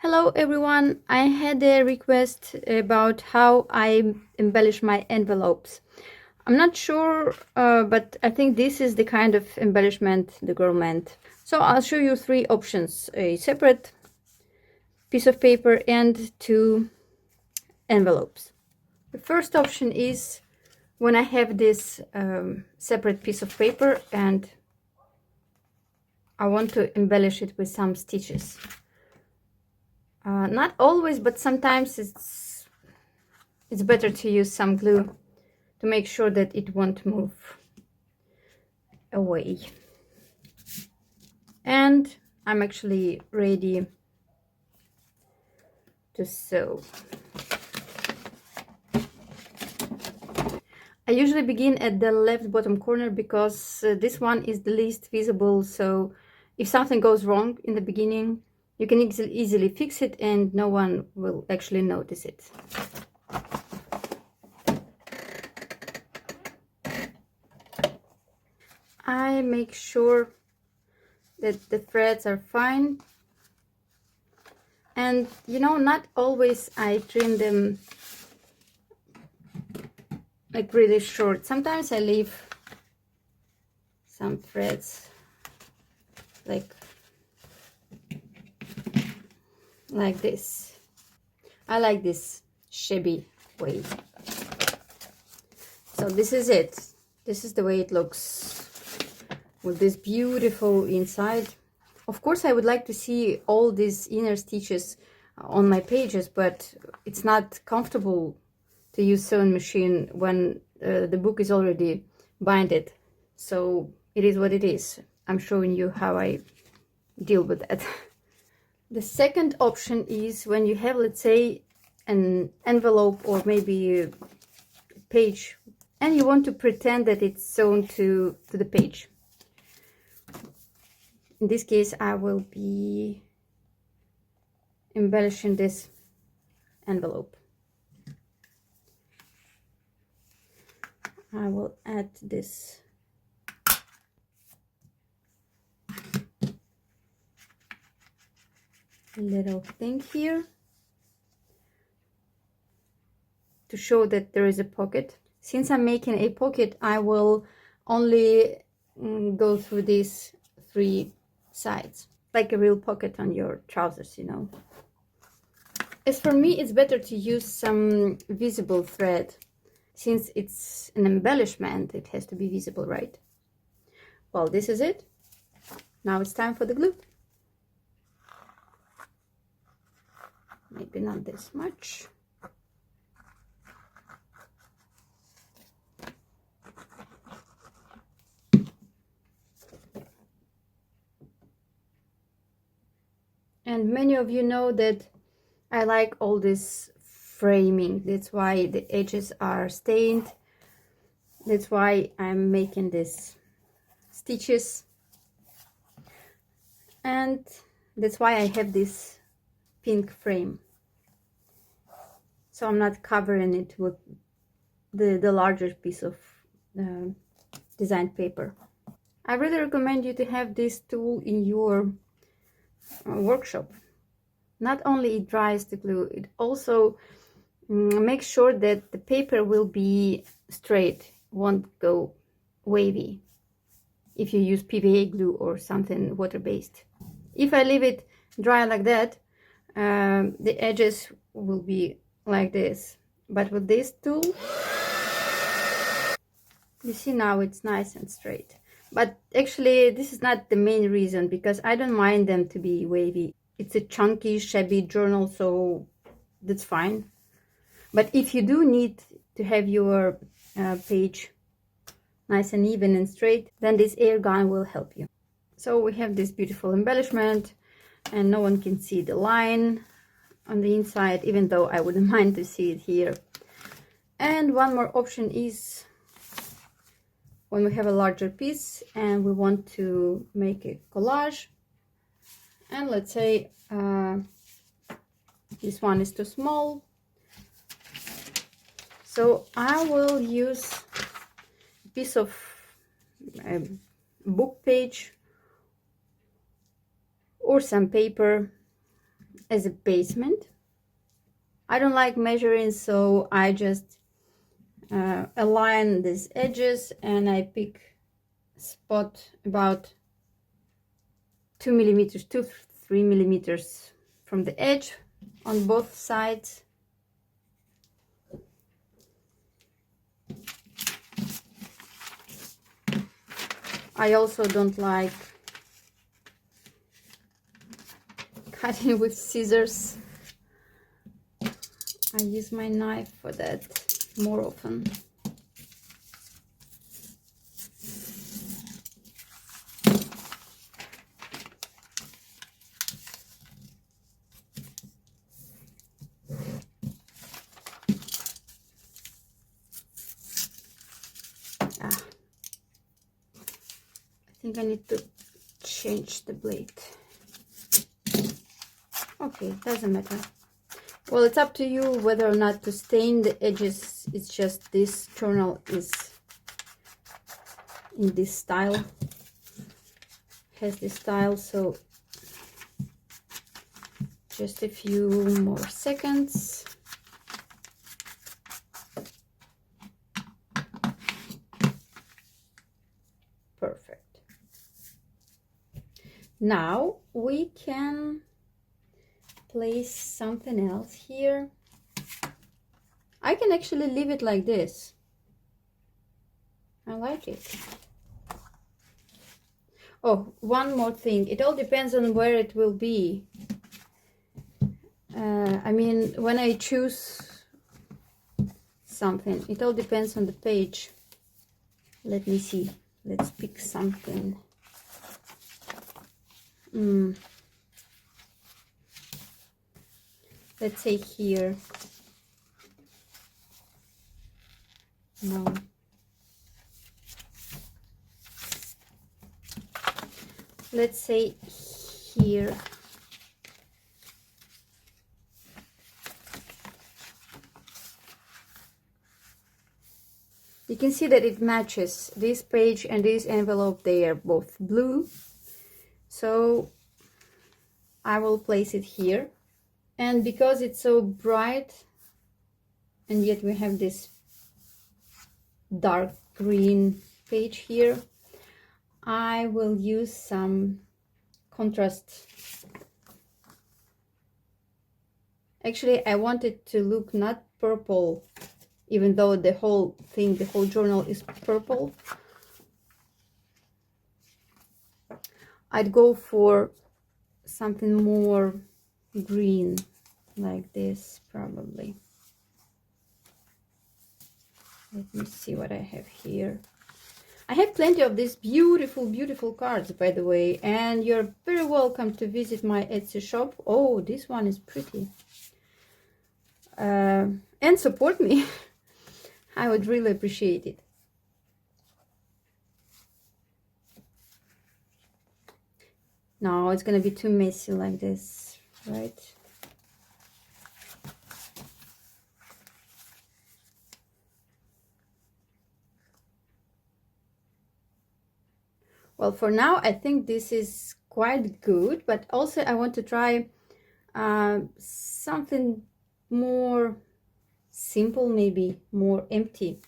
Hello everyone, I had a request about how I embellish my envelopes. I'm not sure, but I think this is the kind of embellishment the girl meant. So I'll show you three options: a separate piece of paper and two envelopes. The first option is when I have this separate piece of paper and I want to embellish it with some stitches. Not always, but sometimes it's better to use some glue to make sure that it won't move away. And I'm actually ready to sew. I usually begin at the left bottom corner because this one is the least visible, so if something goes wrong in the beginning, you can easily fix it and no one will actually notice it. I make sure that the threads are fine, and not always I trim them like really short. Sometimes I leave some threads like this. I like this shabby way. So this is it. This is the way it looks with this beautiful inside. Of course, I would like to see all these inner stitches on my pages, but it's not comfortable to use sewing machine when the book is already binded. So it is what it is. I'm showing you how I deal with that. The second option is when you have, let's say, an envelope or maybe a page and you want to pretend that it's sewn to the page. In this case, I will be embellishing this envelope. I will add this little thing here to show that there is a pocket. Since I'm making a pocket, I will only go through these three sides, like a real pocket on your trousers, As for me, it's better to use some visible thread. Since it's an embellishment, it has to be visible, right? Well, this is it. Now it's time for the glue. Maybe not this much. And many of you know that I like all this framing. That's why the edges are stained. That's why I'm making these stitches. And that's why I have this pink frame. So I'm not covering it with the larger piece of designed paper. I really recommend you to have this tool in your workshop. Not only it dries the glue, it also makes sure that the paper will be straight, won't go wavy if you use PVA glue or something water-based. If I leave it dry like that, the edges will be like this. But with this tool, you see now it's nice and straight. But actually, this is not the main reason, because I don't mind them to be wavy. It's a chunky, shabby journal, so that's fine. But if you do need to have your page nice and even and straight, then this air gun will help you. So we have this beautiful embellishment, and no one can see the line on the inside, even though I wouldn't mind to see it here. And one more option is when we have a larger piece and we want to make a collage, and let's say this one is too small, so I will use a piece of book page or some paper as a basement. I don't like measuring, so I just align these edges and I pick a spot about 2 millimeters, 2-3 millimeters from the edge on both sides. I also don't like cutting with scissors. I use my knife for that more often. I think I need to change the blade. Okay, doesn't matter. Well, it's up to you whether or not to stain the edges. It's just this journal is in this style, has this style, so just a few more seconds. Perfect. Now we can place something else here. I can actually leave it like this. I like it. Oh, one more thing. It all depends on where it will be. I mean, when I choose something, it all depends on the page. Let me see. Let's pick something. Let's say here. No. Let's say here. You can see that it matches this page and this envelope. They are both blue. So I will place it here. And because it's so bright, and yet we have this dark green page here, I will use some contrast. Actually, I want it to look not purple, even though the whole thing, the whole journal is purple. I'd go for something more green, like this, probably. Let me see what I have here. I have plenty of these beautiful, beautiful cards, by the way, and you're very welcome to visit my Etsy shop. Oh, this one is pretty. And support me. I would really appreciate it. No, it's gonna be too messy like this, right? Well, for now, I think this is quite good, but also I want to try something more simple, maybe more empty.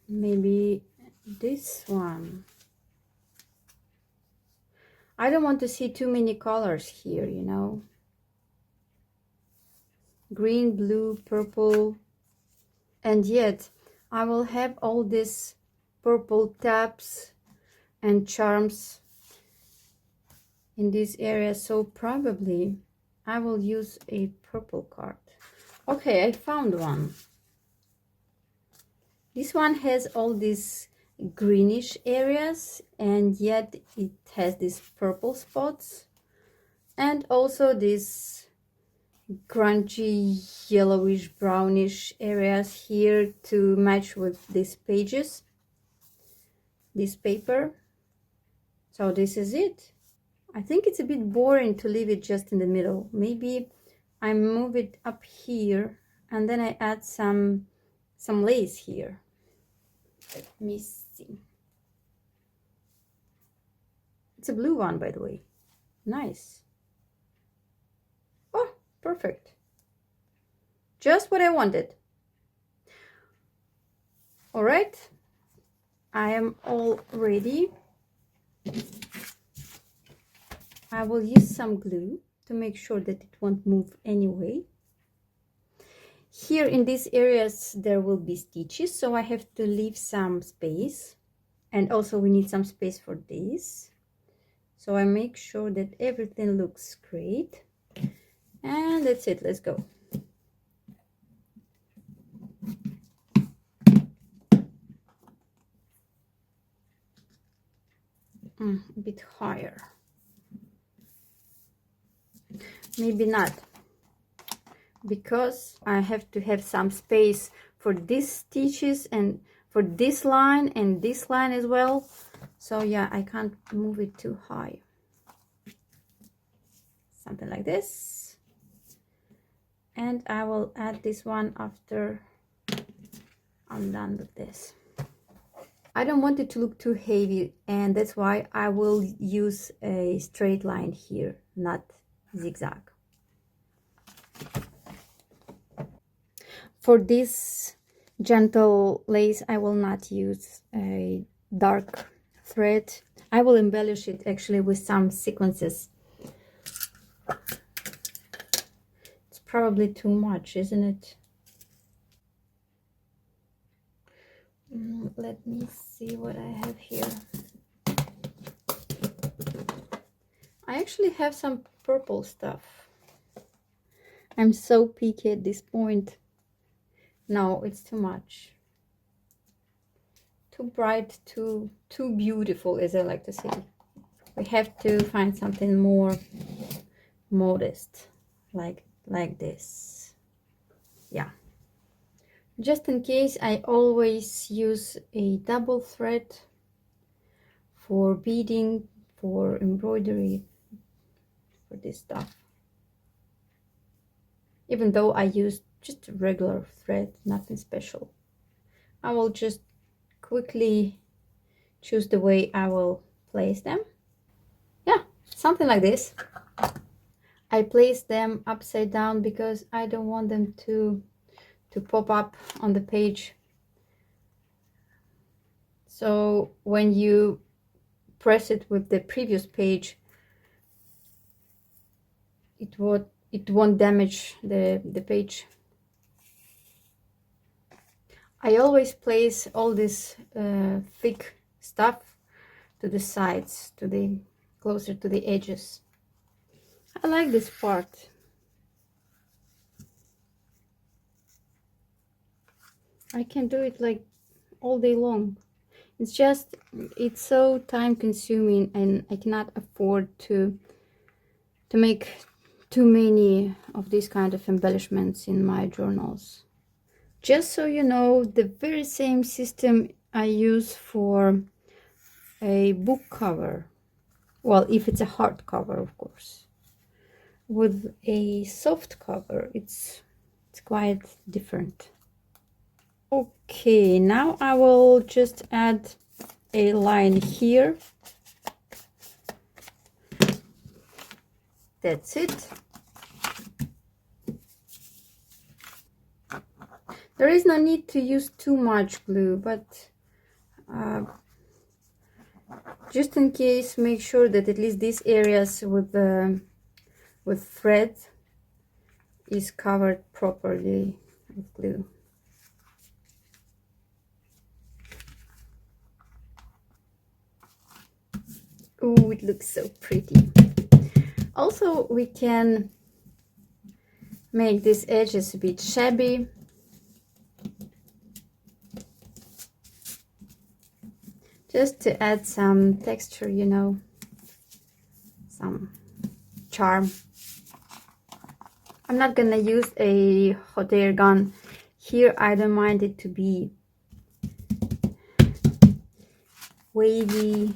Maybe this one. I don't want to see too many colors here, you know. Green, blue, purple. And yet I will have all these purple tabs and charms in this area, so probably I will use a purple card. Okay, I found one. This one has all these greenish areas, and yet it has these purple spots, and also these grungy yellowish brownish areas here to match with these pages, this paper. So this is it. I think it's a bit boring to leave it just in the middle. Maybe I move it up here and then I add some lace here. Let me see. It's a blue one, by the way. Nice. Perfect. Just what I wanted. All right, I am all ready. I will use some glue to make sure that it won't move anyway. Here in these areas there will be stitches, so I have to leave some space, and also we need some space for this, so I make sure that everything looks great. And that's it. Let's go. A bit higher, maybe not, because I have to have some space for these stitches and for this line and this line as well. So yeah, I can't move it too high. Something like this. And I will add this one after I'm done with this. I don't want it to look too heavy, and that's why I will use a straight line here, not zigzag. For this gentle lace, I will not use a dark thread. I will embellish it actually with some sequences. It's probably too much, isn't it? Let me see what I have here. I actually have some purple stuff. I'm so picky at this point. No, it's too much. Too bright, too beautiful, as I like to say. We have to find something more modest, like this. Yeah. Just in case, I always use a double thread for beading, for embroidery, for this stuff. Even though I use just a regular thread, nothing special. I will just quickly choose the way I will place them. Yeah, something like this. I place them upside down because I don't want them to pop up on the page. So when you press it with the previous page, it won't damage the page. I always place all this thick stuff to the sides, closer to the edges. I like this part. I can do it like all day long. It's so time consuming, and I cannot afford to make too many of these kind of embellishments in my journals. Just so you know, the very same system I use for a book cover, well, if it's a hard cover, of course. With a soft cover, it's quite different. Okay, now I will just add a line here. That's it. There is no need to use too much glue, but just in case, make sure that at least these areas with thread is covered properly with glue. Oh, it looks so pretty. Also, we can make these edges a bit shabby. Just to add some texture, you know, some charm. I'm not gonna use a hot air gun. Here I don't mind it to be wavy,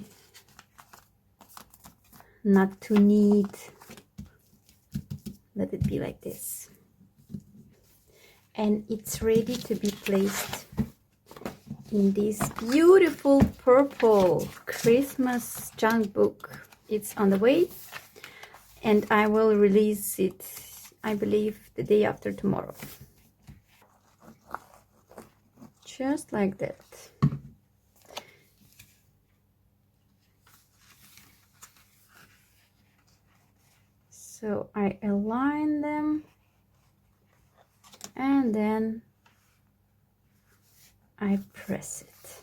not too neat. Let it be like this. And it's ready to be placed in this beautiful purple Christmas junk book. It's on the way, and I will release it I believe the day after tomorrow. Just like that. So I align them and then I press it.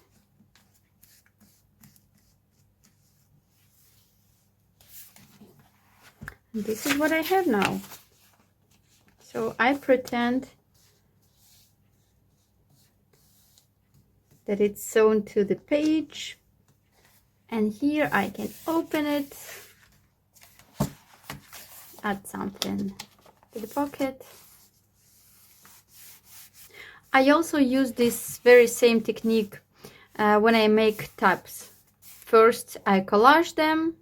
And this is what I have now. So I pretend that it's sewn to the page, and here I can open it, add something to the pocket. I also use this very same technique when I make tabs. First I collage them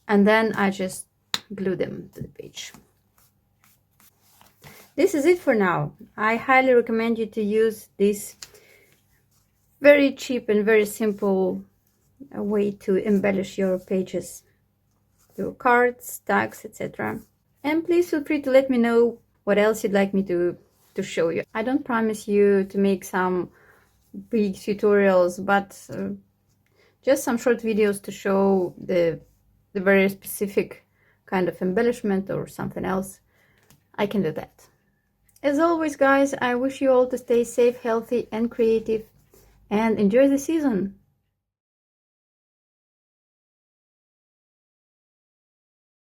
and then I just glue them to the page. This is it for now. I highly recommend you to use this very cheap and very simple way to embellish your pages through cards, tags, etc. And please feel free to let me know what else you'd like me to show you. I don't promise you to make some big tutorials, but just some short videos to show the very specific kind of embellishment or something else. I can do that. As always, guys, I wish you all to stay safe, healthy, and creative, and enjoy the season.